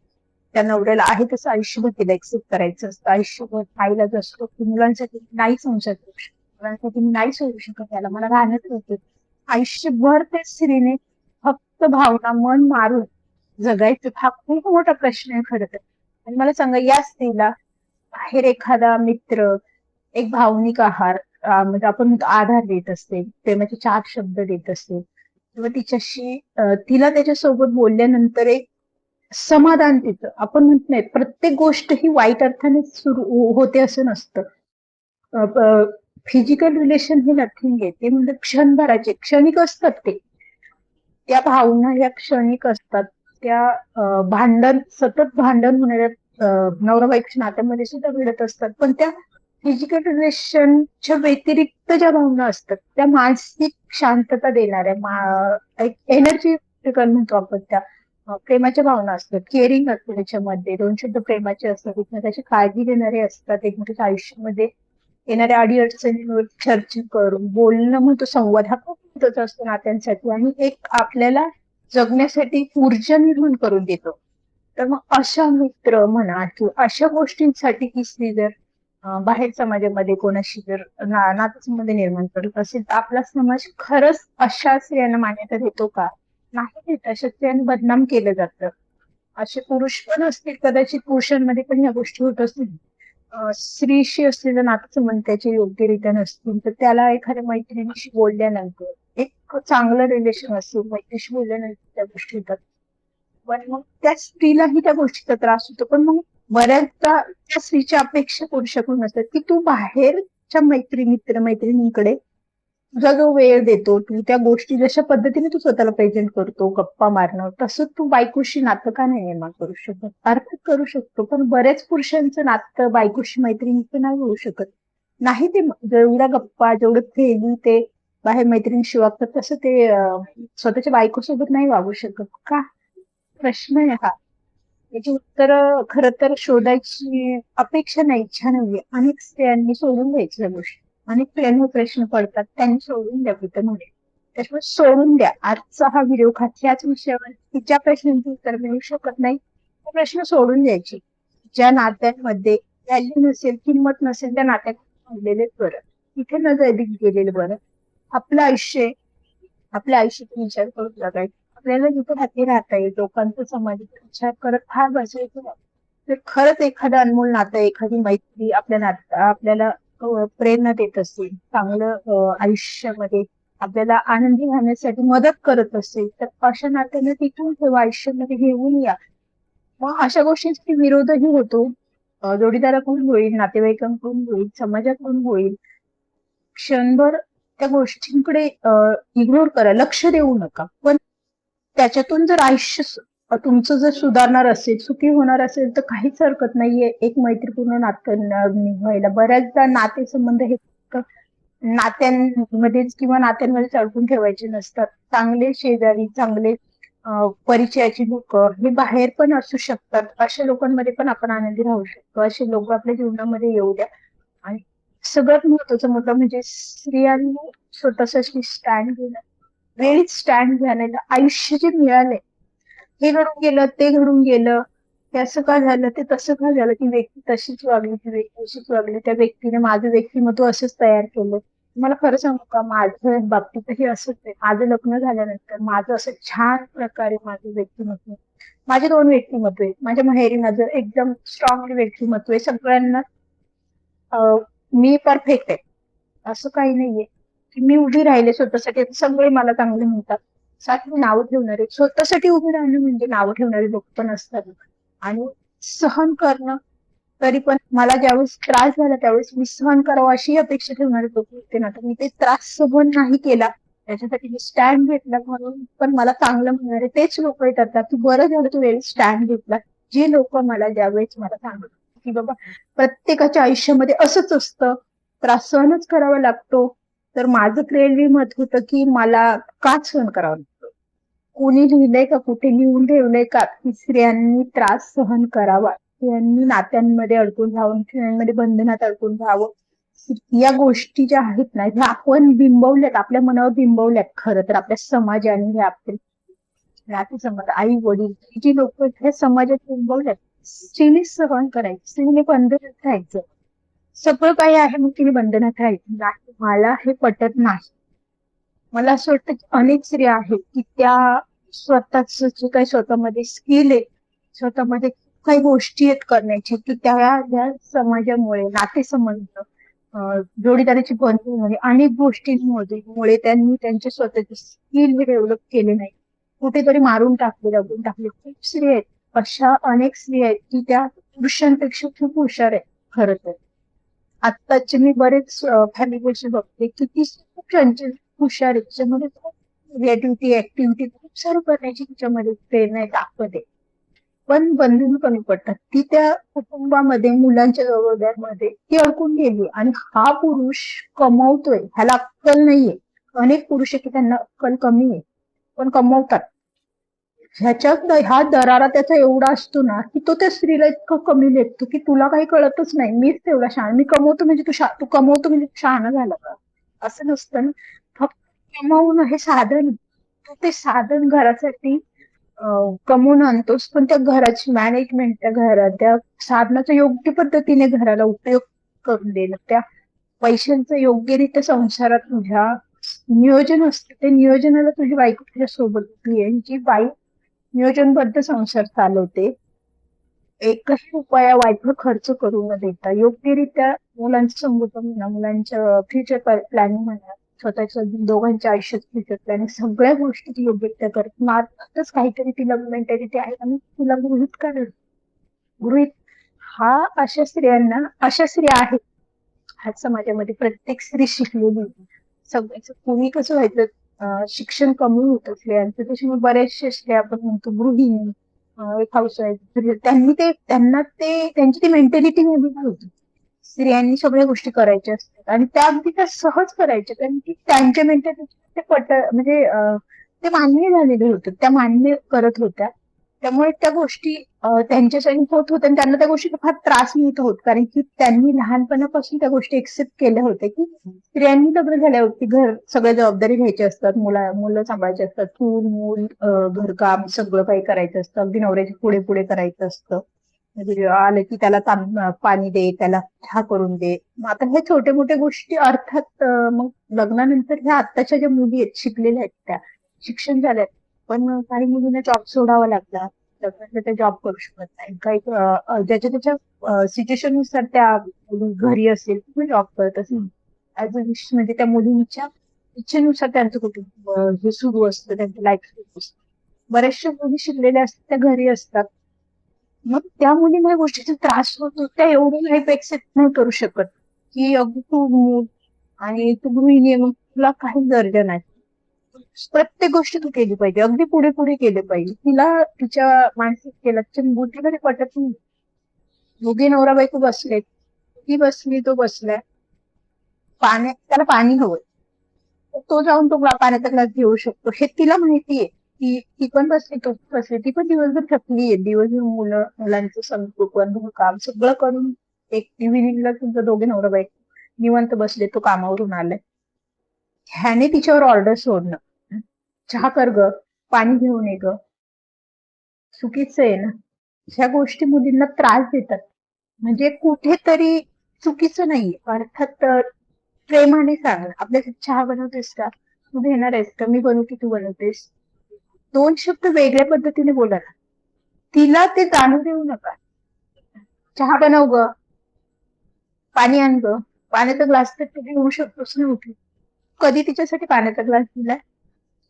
त्या नवऱ्याला आहे तसं आयुष्यभर तिला एक्सेप्ट करायचं असतं, आयुष्यभर पाहिलाच असतो की मुलांसाठी नाही संसार करू शकत, मुलांसाठी नाही सोडू शकत, त्याला मला राहण्यात होते. आयुष्यभर त्या स्त्रीने फक्त भावना मन मारून जगायचं, हा खूप मोठा प्रश्न आहे खरं तर. आणि मला सांगा, या स्त्रीला बाहेर एखादा मित्र एक भावनिक आहार म्हणजे आपण म्हणतो आधार देत असते, प्रेमाचे 4 शब्द देत असते, किंवा तिच्याशी तिला त्याच्यासोबत बोलल्यानंतर एक समाधान तिचं, आपण म्हणत नाही प्रत्येक गोष्ट ही वाईट अर्थाने सुरू होते असं नसतं. फिजिकल रिलेशन हे नथिंग आहे, ते म्हणजे क्षणभराचे क्षणिक असतात ते, त्या भावना या क्षणिक असतात. त्या भांडण सतत भांडण होणाऱ्या नवरा बायकोच्या नात्यामध्ये सुद्धा घडत असतात, पण त्या फिजिकल रिलेशनच्या व्यतिरिक्त ज्या भावना असतात त्या मानसिक शांतता देणाऱ्या एनर्जी म्हणतो आपण, त्या प्रेमाच्या भावना असतात, केअरिंग असतं त्याच्यामध्ये, 2 शब्द प्रेमाचे असतात, एकमेकाची काळजी घेणारे असतात, एकमेकाच्या आयुष्यामध्ये येणाऱ्या अडीअडचणींवर चर्चा करून बोलणं म्हणतो, संवाद हा खूप महत्वाचा असतो नात्यांसाठी आणि एक आपल्याला जगण्यासाठी ऊर्जा निर्माण करून देतो. तर मग अशा मित्र म्हणा किंवा अशा गोष्टींसाठी ही स्त्री जर बाहेर समाजामध्ये कोणाशी जर नातेसंबंध निर्माण करत असेल तर आपला समाज खरंच अशा स्त्रियांना मान्यता देतो का? नाही देत. अशा स्त्रियांना बदनाम केलं जातं. असे पुरुष पण असतील, कदाचित पुरुषांमध्ये पण या गोष्टी होत असतील. स्त्रीशी असलेलं नातेसंबंध त्याचे योग्यरित्या नसतील तर त्याला एखाद्या मैत्रिणीशी बोलल्यानंतर, एक चांगलं रिलेशन असेल, मैत्रिणीशी बोलल्यानंतर त्या गोष्टी होतात, पण मग त्या स्त्रीलाही त्या गोष्टीचा त्रास होतो. पण मग बऱ्याचदा त्या स्त्रीच्या अपेक्षा पुरुषाकडून असतात की तू बाहेरच्या मैत्रिणींकडे तुझा जो वेळ देतो, तू त्या गोष्टी जशा पद्धतीने तू स्वतःला प्रेझेंट करतो, गप्पा मारणं, तसं तू बायकोशी नातं का नाही निर्माण करू शकत? अर्थात करू शकतो, पण बऱ्याच पुरुषांचं नातं बायकोशी मैत्रिणीचं नाही होऊ शकत. नाही, ते जेवढ्या गप्पा जेवढं फ्रेंडली ते बाहेर मैत्रिणीशी वागतात तसं ते स्वतःच्या बायकोसोबत नाही वागू शकत का? प्रश्न आहे हा. याची उत्तर खरं तर शोधायची अपेक्षा नाही, इच्छा नाहीये. अनेक स्त्रियांनी सोडून द्यायच्या गोष्टी, अनेक स्त्रियांवर प्रश्न पडतात, त्यांनी सोडून द्या प्रीतममध्ये. त्याच्यामुळे सोडून द्या. आजचा हा व्हिडिओ खास याच विषयावर, की ज्या प्रश्नांची उत्तर मिळू शकत नाही ते प्रश्न सोडून द्यायचे. ज्या नात्यांमध्ये व्हॅल्यू नसेल, किंमत नसेल, त्या नात्यात गेलेलेच बरं, तिथे न गेलेलं बरं. आपलं आयुष्य, आपल्या आयुष्याचा विचार करून जगायचं. आपल्याला जिथे हाती राहता येईल, लोकांचा समाजाचा विचार करत फार बसायचं तर खरंच एखादं अनमोल नातं, एखादी मैत्री आपल्याला प्रेरणा देत असेल, चांगलं आयुष्यामध्ये आपल्याला आनंदी राहण्यासाठी मदत करत असेल, तर अशा नात्याने तिथून ठेवा, आयुष्यामध्ये घेऊन या. मग अशा गोष्टींसाठी विरोधही होतो, जोडीदाराकडून होईल, नातेवाईकांकडून होईल, समाजाकडून होईल. क्षणभर त्या गोष्टींकडे इग्नोर करा, लक्ष देऊ नका. पण त्याच्यातून जर आयुष्य तुमचं जर सुधारणार असेल, सुखी होणार असेल तर काहीच हरकत नाहीये एक मैत्रीपूर्ण नातं निभावायला. बऱ्याचदा नातेसंबंध हे नात्यांमध्येच किंवा नात्यांमध्येच अडकून ठेवायचे नसतात. चांगले शेजारी, चांगले परिचयाची लोक हे बाहेर पण असू शकतात. अशा लोकांमध्ये पण आपण आनंदी राहू शकतो. असे लोक आपल्या जीवनामध्ये येऊ द्या. आणि सगळ्यात महत्वाचा मुद्दा म्हणजे स्त्रियांनी स्वतःसाठी स्टँड घेणं, वेळीच स्टँड घ्यायला. आयुष्य जे मिळालंय, हे घडून गेलं, ते घडून गेलं, ते असं का झालं, ते तसं का झालं, ती व्यक्ती तशीच वागली, ती व्यक्ती तशीच वागली, त्या व्यक्तीने माझं व्यक्तिमत्व असंच तयार केलं, मला खरं सांगू का, माझं बाबतीतही असंच आहे. माझं लग्न झाल्यानंतर माझं असं छान प्रकारे माझं व्यक्तिमत्व, माझे 2 व्यक्तिमत्व आहेत. माझ्या माहेरी माझं एकदम स्ट्रॉंग व्यक्तिमत्व आहे. सगळ्यांना मी परफेक्ट आहे असं काही नाहीये, की मी उभी राहिले स्वतःसाठी सगळे मला चांगले म्हणतात. साठी नावं ठेवणारे, स्वतःसाठी उभे राहणं म्हणजे नावं ठेवणारे लोक पण असतात. आणि सहन करणं, तरी पण मला ज्यावेळेस त्रास झाला त्यावेळेस मी सहन करावं अशी अपेक्षा ठेवणारे लोक होते ना, तर मी ते त्रास सहन नाही केला, त्याच्यासाठी मी स्टँड घेतला म्हणून पण मला चांगलं म्हणणारे तेच लोक येतात की बरं झालं तू वेळी स्टँड घेतला. जे लोक मला ज्यावेळेस मला सांगत की बाबा प्रत्येकाच्या आयुष्यामध्ये असंच असतं, त्रास सहनच करावा लागतो, तर माझं क्लिअरली मत होतं की मला का सहन करावं लागतं. कोणी लिहिलंय का, कुठे लिहून ठेवलंय का की स्त्रियांनी त्रास सहन करावा, स्त्रियांनी नात्यांमध्ये अडकून राहावं, स्त्रियांमध्ये बंधनात अडकून राहावं. या गोष्टी ज्या आहेत ना, ह्या आपण बिंबवल्यात, आपल्या मनावर बिंबवल्यात खरं तर आपल्या समाजाने, हे आपले नाते समाज, आई वडील, जी लोक हे समाजात बिंबवल्यात. स्त्रीने सहन करायचं, स्त्रीने बंधनात राहायचं, सगळं काही आहे मग तिने बंधनात राहायचं नाही. मला हे पटत नाही. मला असं वाटतं की अनेक स्त्रिया आहेत की त्या स्वतःच जे काही स्वतःमध्ये स्किल आहे, स्वतःमध्ये काही गोष्टी आहेत करण्याच्या, की त्या समाजामुळे, नातेसंबंध, जोडीदाराची बंधुमुळे, अनेक गोष्टींमुळे त्यांनी त्यांचे स्वतःचे स्किल हे डेव्हलप केले नाही, कुठेतरी मारून टाकले, रगून टाकले. खूप स्त्रिया आहेत, अशा अनेक स्त्रिया आहेत की त्या पुरुषांपेक्षा खूप हुशार आहेत खरं तर. आत्ताचे मी बरेच फॅमिलीचे बघते की ती खूप चंचल हुशार आहे, त्याच्यामध्ये खूप क्रिएटिव्हिटी, ऍक्टिव्हिटी खूप सारं करण्याची तिच्यामध्ये प्रेरणा आहे, ताकद आहे. पण बंधन कमी पडतात. ती त्या कुटुंबामध्ये, मुलांच्या जबाबदाऱ्यामध्ये ती अडकून गेली आणि हा पुरुष कमवतोय, ह्याला अक्कल नाहीये. अनेक पुरुष आहे की त्यांना अक्कल कमी आहे पण कमवतात. ह्याच्यात हा दरारा त्याचा एवढा असतो ना की तो त्या स्त्रीला इतकं कमी लेखतो की तुला काही कळतच नाही, मीच तेवढा शहाणा, मी कमवतो म्हणजे तू कमवतो म्हणजे शहाणा झाला का, असं नसतं ना. फक्त कमवणं हे साधन, तू ते साधन घरासाठी कमवून आणतोस, पण त्या घराची मॅनेजमेंट, त्या घरात त्या साधनाचा योग्य पद्धतीने घराला उपयोग करून देणं, त्या पैशांचं योग्यरित्या संसारात तुझ्या नियोजन असतं, ते नियोजनाला तुझी बायको तुझ्या सोबत उभी आहे. जी बाई नियोजनबद्ध संसार चालवते, एकही रुपया वायफळ खर्च करू न देता योग्यरित्या मुलांचं संगोपन म्हणा, मुलांच्या फ्युचर प्लॅनिंग म्हणा, स्वतःच्या दोघांच्या आयुष्यात फ्युचर प्लॅनिंग, सगळ्या गोष्टी ती योग्यरित्या करत, मारतच काहीतरी तिला मेंटॅलिटी आहे आणि तुला गृहित करेल. गृहित हा, अशा स्त्रिया आहेत आज समाजामध्ये. प्रत्येक स्त्री शिकलेली, सगळ्याच पूर्वी कसं व्हायचं, शिक्षण कमी होतं स्त्रियांचं, त्याच्यामुळे बऱ्याचशा स्त्रिया आपण म्हणतो गृहिणी, एक हाऊसवाईफ, त्यांची ती मेंटॅलिटी वेगळी होती. स्त्रियांनी सगळ्या गोष्टी करायच्या असतात आणि त्या अगदी त्या सहज करायच्या, कारण की त्यांच्या मेंटॅलिटी ते म्हणजे ते मान्य झालेले होते, त्या मान्य करत होत्या. त्यामुळे त्या गोष्टी त्यांच्यासाठी होत होत्या आणि त्यांना त्या गोष्टीचा फार त्रास मिळत होत, कारण की त्यांनी लहानपणापासून त्या गोष्टी एक्सेप्ट केल्या होत्या की स्त्रियांनी लग्न झाल्यावरती घर सगळ्या जबाबदारी घ्यायची असतात, मुलं सांभाळायची असतात, चूल मूल, घरकाम सगळं काही करायचं असतं, अगदी नवऱ्याच्या पुढे पुढे करायचं असतं. म्हणजे आलं की त्याला पाणी दे, त्याला चहा करून दे. मग आता हे छोटे मोठे गोष्टी अर्थात मग लग्नानंतर ह्या आत्ताच्या ज्या मुली आहेत, शिकलेल्या आहेत, त्या शिक्षण झाल्यात, पण काही मुलींना जॉब सोडावा लागला, लग्नानंतर त्या जॉब करू शकत नाही, काही ज्याच्या त्याच्या सिच्युएशन नुसार त्या घरी असेल किंवा जॉब करत असेल, ऍज अ विश म्हणजे त्या मुलींच्या इच्छेनुसार त्यांचं कुटुंब हे सुरू असतं, त्यांचं लाईफ सुरू असतं. बऱ्याचशा मुली शिकलेल्या असतात, त्या घरी असतात, मग त्या मुलींना या गोष्टीचा त्रास होतो, त्या एवढं लाईफ एक्सेप्ट नाही करू शकत की अगदी तू मूल आणि तू गृहिणी मग तुला काही दर्जा नाही, प्रत्येक गोष्ट तू केली पाहिजे, अगदी पुढे पुढे केले पाहिजे. तिला तिच्या मानसिकतेला, तिच्या बुद्धीला ते पटत नाही. दोघे नवरा बायको बसलेत, ती बसली, तो बसलाय, त्याला पाणी हवंय, तो जाऊन तो पाण्याचा ग्लास घेऊ शकतो, हे तिला माहितीये. ती पण बसली, तो बसली, ती पण दिवसभर थकलीये, दिवसभर मुलांचं संगोपन, काम सगळं करून एक इव्हिनिंगला तुमचं दोघे नवरा बायको निवांत बसले, तो कामावरून आलाय, ह्याने तिच्यावर ऑर्डर सोडणं, चहा कर ग, पाणी घेऊन ये ग, चुकीचं आहे ना. ह्या गोष्टी मुलींना त्रास देतात, म्हणजे कुठेतरी चुकीचं नाही अर्थात. प्रेमाने सांग, आपल्यासाठी चहा बनवतेस का, तू घेणार आहेस का, मी बनवू की तू बनवतेस. 2 शब्द वेगळ्या पद्धतीने बोला ना. तिला ते जाणून देऊ नका. चहा बनव ग, पाणी आण ग. पाण्याचा ग्लास तर तू घेऊ शकतोस ना उठून. कधी तिच्यासाठी पाण्याचा ग्लास दिलाय?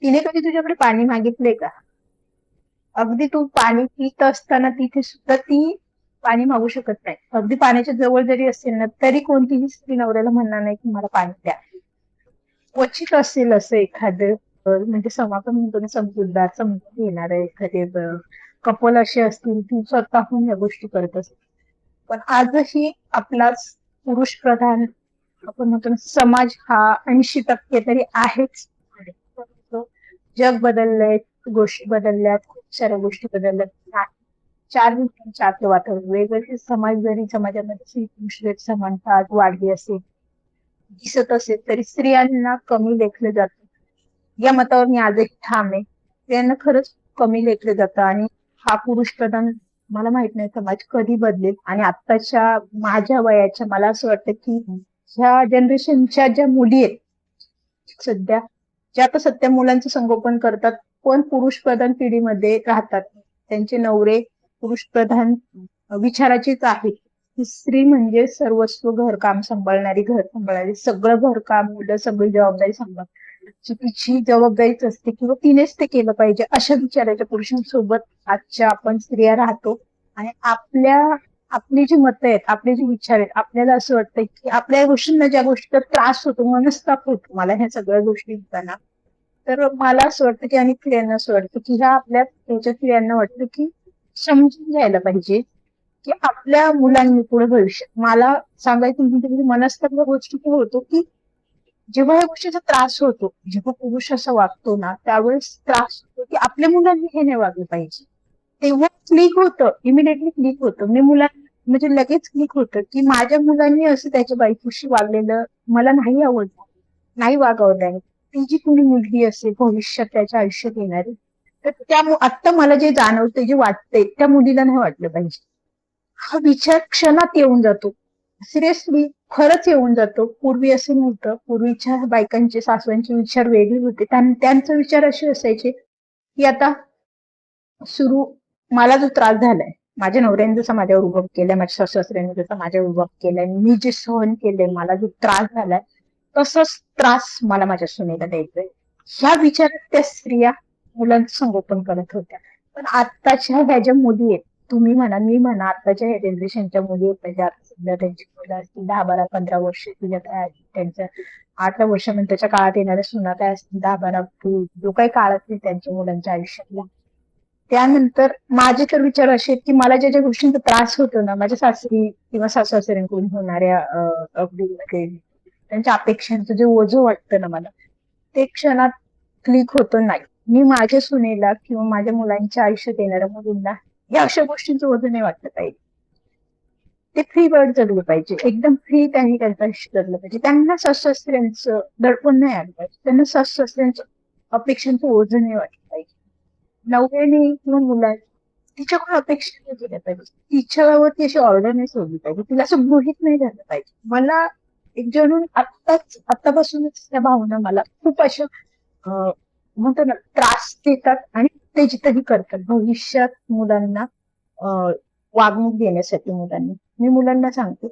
तिने कधी तुझ्याकडे पाणी मागितलंय का? अगदी तू पाणी पित असताना तिथे सुद्धा ती पाणी मागू शकत नाही. अगदी पाण्याच्या जवळ जरी असेल ना, तरी कोणतीही स्त्री नवऱ्याला म्हणणार नाही की मला पाणी द्या. क्वचित असेल असं एखादं म्हणजे आपण म्हणतो ना, समजूतदार समजून घेणार आहे एखादे कपल असे असतील की स्वतःहून या गोष्टी करत असतील. पण आजही आपलाच पुरुष प्रधान आपण म्हणतो ना, समाज हा 80% तरी आहेच. जग बदललंय, गोष्टी बदलल्यात, खूप साऱ्या गोष्टी बदलल्यात. 4 दिवसांच्या आतलं वातावरण वेगवेगळे समाज जरी समाजामध्ये स्त्री पुरुष समानता आज वाढली असेल, दिसत असेल, तरी स्त्रियांना कमी लेखलं जातं. या मतावर मी आजही ठाम आहे. स्त्रियांना खरंच कमी लेखलं जातं आणि हा पुरुष प्रधान मला माहित नाही समाज कधी बदलेल. आणि आत्ताच्या माझ्या वयाच्या मला असं वाटतं की ह्या जनरेशनच्या ज्या मुली आहेत सध्या, ज्या आता सध्या मुलांचं संगोपन करतात पण पुरुष प्रधान पिढीमध्ये राहतात, त्यांचे नवरे पुरुष प्रधान विचाराचीच आहेत. स्त्री म्हणजे सर्वस्व, घरकाम सांभाळणारी, घर सांभाळणारी, सगळं घरकाम, मुलं, सगळी जबाबदारी सांभाळ, तिची जबाबदारीच असते किंवा तिनेच ते केलं पाहिजे, अशा विचाराच्या पुरुषांसोबत आजच्या आपण स्त्रिया राहतो. आणि आपली जी मतं आहेत, आपले जे विचार आहेत, आपल्याला असं वाटतं की आपल्या गोष्टींना ज्या गोष्टीचा त्रास होतो, मनस्ताप होतो मला ह्या सगळ्या गोष्टी होताना, तर मला असं वाटतं की आणि स्त्रियांना असं वाटतं की ह्या आपल्या ह्याच्या स्त्रियांना वाटतं की समजून घ्यायला पाहिजे की आपल्या मुलांनी पुढे भविष्यात, मला सांगायचं म्हणजे मनस्ताप या गोष्टी होतो की जेव्हा या गोष्टीचा त्रास होतो, जेव्हा पुरुष असं वागतो ना, त्यावेळेस त्रास होतो की आपल्या मुलांनी हे नाही वागलं पाहिजे. तेव्हा क्लिक होतं, इमिडिएटली क्लिक होतं. मी मुलांना म्हणजे लगेच क्लिक होतं की माझ्या मुलांनी असं त्याच्या बायकोशी वागलेलं मला नाही आवडलं, नाही वागवलंय. ती जी कुणी मुलगी असेल भविष्यात त्याच्या आयुष्यात येणारी, तर त्या आता मला जे जाणवते, जे वाटतंय, त्या मुलीला नाही वाटलं पाहिजे. हा विचार क्षणात येऊन जातो. सिरियसली खरंच येऊन जातो. पूर्वी असं नव्हतं. पूर्वीच्या बायकांचे, सासवांचे विचार वेगळे होते. त्यांचे विचार असे असायचे की आता सुरू मला जो त्रास झालाय, माझ्या नवऱ्याने जसं माझ्यावर उभं केलंय, माझ्या सासऱ्याने जसं माझ्यावर उभं केलंय, मी जे सहन केलंय, मला जो त्रास झालाय, तसंच त्रास मला माझ्या सुनेला द्यायचंय. ह्या विचारात त्या स्त्रिया मुलांचं संगोपन करत होत्या. पण आत्ताच्या ह्या ज्या मुली आहेत, तुम्ही म्हणा, मी म्हणा, आत्ताच्या ह्या जनरेशनच्या मुली आहेत, ज्या सध्या त्यांची मुलं असतील 10, 12, 15 वर्ष, तुझ्या काय त्यांच्या 8 वर्षानंतरच्या काळात येणाऱ्या सुना काय असतील 10, 12, जो काही काळ असतील त्यांच्या मुलांच्या आयुष्यातला, त्यानंतर माझे तर विचार असे आहेत की मला ज्या ज्या गोष्टींचा त्रास होतो ना, माझ्या सासरी किंवा सासू-सासऱ्यांकडून होणाऱ्या अगदी त्यांच्या अपेक्षांचं जे ओझं वाटतं ना मला, ते क्षणात क्लिक होतं नाही. मी माझ्या सुनेला किंवा माझ्या मुलांच्या आयुष्यात येणाऱ्या मुलींना या अशा गोष्टींचं ओझं नाही वाटलं पाहिजे. ते फ्री बर्ड जगलं पाहिजे, एकदम फ्री त्यांनी त्यांचं आयुष्य जगलं पाहिजे. त्यांना सासू-सासऱ्यांचं दडपण नाही आलं पाहिजे, त्यांना सासू-सासऱ्यांचं अपेक्षांचं ओझं नाही वाटलं पाहिजे. नवऱ्याने किंवा मुलाने तिच्याकडून अपेक्षा नाही केल्या पाहिजे, तिच्यावरती अशी ऑर्डर नाही सोडली पाहिजे, तिला असं गृहीत नाही झालं पाहिजे. मला एक जणून आत्तापासूनच त्या भावना मला खूप अशा म्हणतो ना त्रास देतात आणि उत्तेजितही करतात भविष्यात मुलांना वागणूक देण्यासाठी. मी मुलांना सांगते,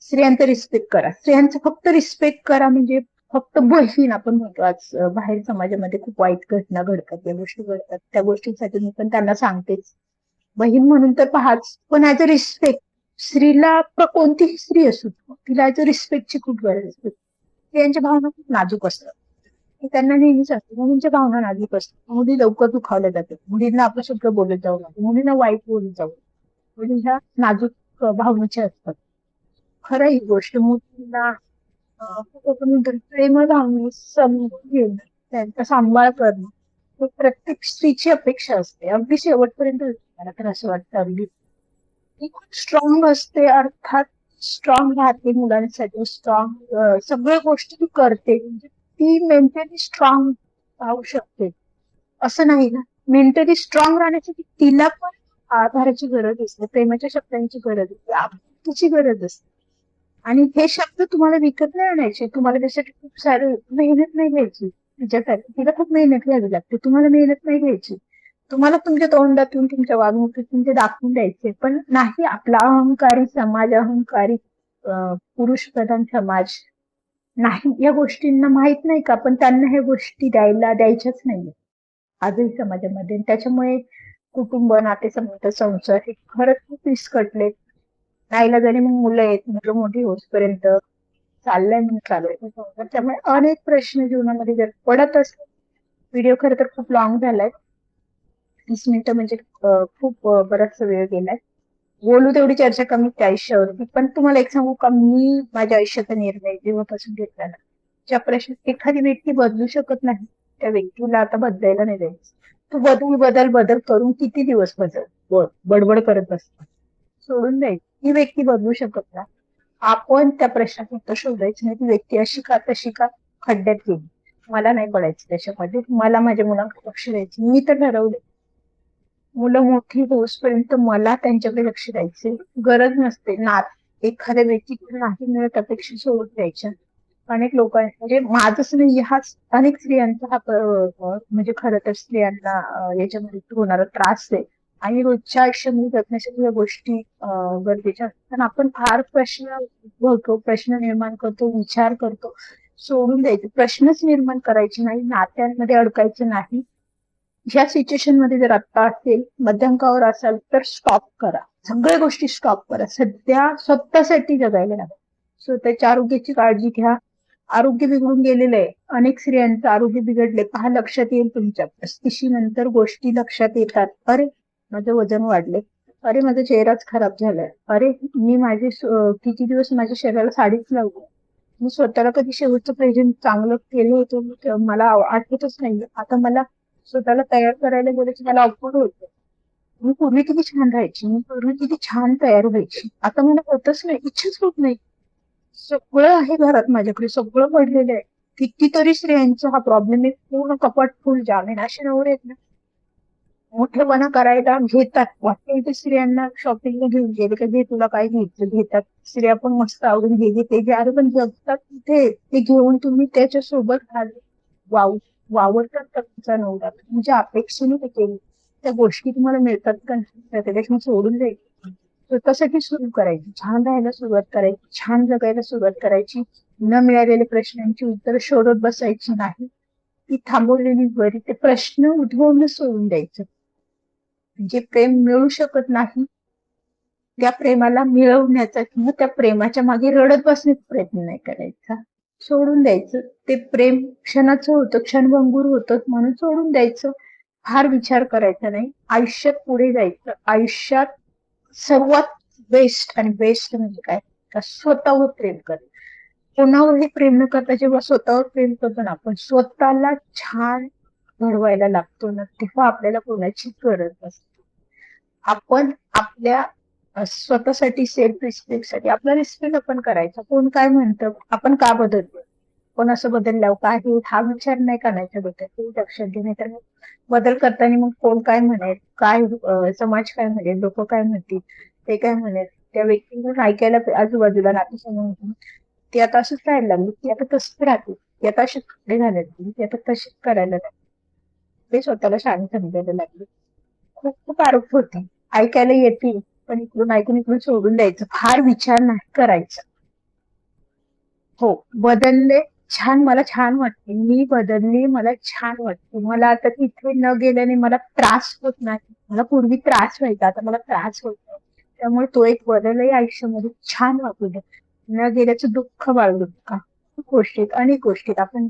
स्त्रियांचा रिस्पेक्ट करा. स्त्रियांचा फक्त रिस्पेक्ट करा म्हणजे फक्त बहीण आपण म्हणतो. आज बाहेर समाजामध्ये खूप वाईट घटना घडतात, या गोष्टी घडतात, त्या गोष्टींसाठी मी पण त्यांना सांगतेच. बहीण म्हणून तर पाहाच, पण ऍज अ रिस्पेक्ट स्त्रीला, कोणतीही स्त्री असू तिला ऍज अ रिस्पेक्टची खूप गरज असते. स्त्रियांच्या भावना खूप नाजूक असतात, त्यांना नेहमीच असते. मुलींच्या भावना नाजूक असतात, मुली लवकर दुखावल्या जातात, मुलींना आपण शब्द बोलत जाऊ लागतो, मुलींना वाईट बोलत जाऊ, मुली ह्या नाजूक भावनेच्या असतात. खरं ही गोष्ट. मुलींना प्रेम भावने समजून घेणं, त्यांचा सांभाळ करणं, हे प्रत्येक स्त्रीची अपेक्षा असते, अगदी शेवटपर्यंत. मला तर असं वाटतं अगदी ती खूप स्ट्रॉंग असते, अर्थात स्ट्रॉंग राहते मुलांसाठी, स्ट्रॉंग सगळ्या गोष्टी ती करते, म्हणजे ती मेंटली स्ट्रॉंग राहू शकते असं नाही ना. मेंटली स्ट्रॉंग राहण्यासाठी तिला पण आधाराची गरज असते, प्रेमाच्या शब्दांची गरज असते, आपुलकीची गरज असते. आणि हे शब्द तुम्हाला विकत नाही आणायचे, तुम्हाला त्यासाठी खूप सारे मेहनत नाही घ्यायची. तिच्यासाठी तिला खूप मेहनत घ्यावी लागते, तुम्हाला मेहनत नाही घ्यायची. तुम्हाला तुमच्या तोंडातून तुमच्या वागणुकीतून ते दाखवून द्यायचे, पण नाही. आपला अहंकारी समाज, अहंकारी पुरुष प्रधान समाज, नाही या गोष्टींना माहित नाही का, पण त्यांना ह्या गोष्टी द्यायच्याच नाहीये आजही समाजामध्ये. त्याच्यामुळे कुटुंब, नातेसंबंध, संसार हे खरंच खूप विस्कटले. नाईलाजाने मग मुलं आहेत, मुलं मोठी होईपर्यंत चाललंय म्हणून चालवायचं संसार. त्यामुळे अनेक प्रश्न जीवनामध्ये जर पडत असतात. व्हिडिओ खरं तर खूप लॉंग झालाय, 30 मिनिटं म्हणजे खूप बराचसा वेळ गेलाय. बोलू तेवढी चर्चा कमी त्या आयुष्यावरती. पण तुम्हाला एक सांगू का, मी माझ्या आयुष्याचा निर्णय जेव्हापासून घेतला ना, ज्या प्रश्न एखादी व्यक्ती बदलू शकत नाही, त्या व्यक्तीला आता बदलायला नाही द्यायचं. तू बदल बदल बदल करून किती दिवस बडबड करत बसतो, सोडून द्यायची. ती व्यक्ती बदलू शकत नाही. आपण त्या प्रश्नाचं उत्तर शोधायचं नाही. ती व्यक्ती अशी का तशी का खड्ड्यात गेली, मला नाही पडायचं त्याच्यामध्ये. मला माझ्या मुलांकडे लक्ष द्यायचं. मी तर ठरवले, मुलं मोठी होईपर्यंत मला त्यांच्याकडे लक्ष द्यायचे. गरज नसते एखाद्या व्यक्तीकडे नाही मिळत अपेक्षा सोडून द्यायच्या. अनेक लोक म्हणजे माझंच नाही, हाच अनेक स्त्रियांचा हा म्हणजे खरं तर स्त्रियांना याच्यामध्ये होणारा त्रास आहे. आणि रोजच्या आयुष्यामध्ये जगण्यासाठी या गोष्टी गरजेच्या असतात. पण आपण फार प्रश्न उद्भवतो, प्रश्न निर्माण करतो, विचार करतो. सोडून द्यायचे, प्रश्नच निर्माण करायचे नाही, नात्यांमध्ये अडकायचे नाही. ह्या सिच्युएशन मध्ये जर आता असेल, मध्यंकावर असाल, तर स्टॉप करा. सगळ्या गोष्टी स्टॉप करा. सध्या स्वतःसाठी जगायला लागा. स्वतःच्या आरोग्याची काळजी घ्या. आरोग्य बिघडून गेलेलं आहे, अनेक स्त्रियांचं आरोग्य बिघडले. पहा, लक्षात येईल तुमच्या 35 नंतर गोष्टी लक्षात येतात. अरे, माझं वजन वाढले, अरे माझा चेहराच खराब झालाय, अरे मी किती दिवस माझ्या शरीराला साडीच लावली, मी स्वतःला कधी शेवटचं प्रेझेंट चांगलं केलं होतं मला आठवतच नाही. आता मला स्वतःला तयार करायला गेलं की मला अवघड होतं. मी पूर्वी किती छान राहायची, मी पूर्वी किती छान तयार व्हायची, आता मला होतच नाही, इच्छाच होत नाही. सगळं आहे घरात माझ्याकडे, सगळं पडलेलं आहे. कितीतरी स्त्रियांचा हा प्रॉब्लेम आहे. पूर्ण कपाट फुल जामीन. असे नवरे आहेत ना, मोठेपणा करायला घेतात. वाटेल ते स्त्रियांना शॉपिंगला घेऊन गेले का, घे तुला काय घ्यायचं, घेतात. स्त्रिया पण मस्त आवडून घे ते घे, अरे पण जगतात तिथे ते घेऊन तुम्ही त्याच्यासोबत वावरतात का तुमचा नवरा? तुमच्या अपेक्षेने ते केली त्या गोष्टी तुम्हाला मिळतात का? त्याच्याशी सोडून द्यायची, स्वतःसाठी सुरू करायची, छान राहायला सुरुवात करायची, छान जगायला सुरुवात करायची. न मिळालेल्या प्रश्नांची उत्तर शोधत बसायची नाही, ती थांबवलेली बरी. ते प्रश्न उद्भवणं सोडून द्यायचं. जे प्रेम मिळू शकत नाही, त्या प्रेमाला मिळवण्याचा किंवा त्या प्रेमाच्या मागे रडत बसण्याचा प्रयत्न नाही करायचा, सोडून द्यायचं. ते प्रेम क्षणाचं होतं, क्षणभंगूर होतं, म्हणून सोडून द्यायचं. फार विचार करायचा नाही, आयुष्यात पुढे जायचं. आयुष्यात सर्वात बेस्ट आणि बेस्ट म्हणजे काय, का स्वतःवर प्रेम कर. कोणावरही प्रेम न करता जेव्हा स्वतःवर प्रेम करतो ना आपण, स्वतःला छान घडवायला लागतो ना, तेव्हा आपल्याला कोणाची गरज नसते. आपण आपल्या स्वतःसाठी, सेल्फ रिस्पेक्ट साठी आपला रिस्पेक्ट आपण करायचा. कोण काय म्हणतं, आपण का बदलतो, कोण असं बदलल्यावर काय होईल, हा विचार नाही करायचा डोक्यात. ते लक्षात घे. नाही तर बदल करताना मग कोण काय म्हणेल, काय समाज काय म्हणेल, लोक काय म्हणतील, ते काय म्हणेल, त्या व्यक्तीला ऐकायला आजूबाजूला नातेसंबंध, ती आता असंच राहायला लागली, ती आता तसंच राहते, ती आता अशीच कपडे घालायला लागली, ती आता तशीच करायला लागली, ते स्वतःला शांत समजायला लागले. खूप खूप आरोप होते, ऐकायला येतील, पण इकडून ऐकून इकडून सोडून द्यायचं. फार विचार नाही करायचा. हो, बदलले, छान, मला छान वाटते, मी बदलली, मला छान वाटते. मला आता तिथे न गेल्याने मला त्रास होत नाही. मला पूर्वी त्रास व्हायचा, आता मला त्रास होत नाही. त्यामुळे तो एक बदलही आयुष्यामध्ये छान वाटू दे. न गेल्याचं दुःख बाळगू नका. खूप गोष्टीत, अनेक गोष्टीत आपण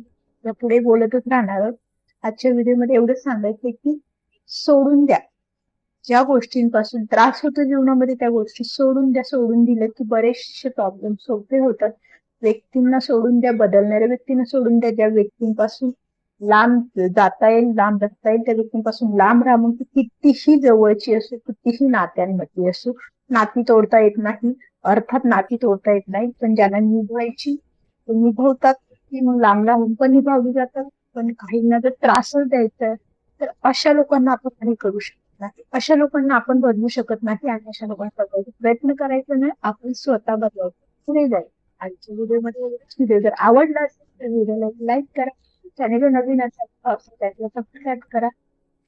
पुढे बोलतच राहणार आहोत. आजच्या व्हिडिओमध्ये एवढंच सांगायचं की सोडून द्या. ज्या गोष्टींपासून त्रास होतो जीवनामध्ये, त्या गोष्टी सोडून द्या. सोडून दिले की बरेचसे प्रॉब्लेम सोपे होतात. व्यक्तींना सोडून द्या, बदलणाऱ्या व्यक्तींना सोडून द्या. ज्या व्यक्तींपासून लांब जाता येईल, लांब जगता येईल, त्या व्यक्तींपासून लांब राहा. मग ती कितीही जवळची असो, कितीही नात्यांमध्ये असो. नाती तोडता येत नाही, अर्थात नाती तोडता येत नाही, पण ज्यांना निभवायची ते निभवतात. ती मग लांब लांब पण निभावली जातात. पण काहींना जर त्रासच द्यायचा आहे, तर अशा लोकांना आपण काही करू शकतो नाही, अशा लोकांना आपण बदलू शकत नाही. आणि अशा लोकांना बदलायचा प्रयत्न करायचा नाही, आपण स्वतः बदलायचं, पुढे जायचं. आजच्या व्हिडिओमध्ये एवढंच. व्हिडिओ जर आवडला असेल तर व्हिडिओला लाईक करा. चॅनल नवीन असेल चॅनलला सबस्क्राईब करा.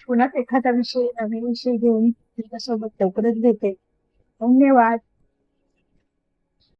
पुन्हा एखादा विषय नवीन विषय घेऊन तुमच्यासोबत लवकरच भेटेल. धन्यवाद.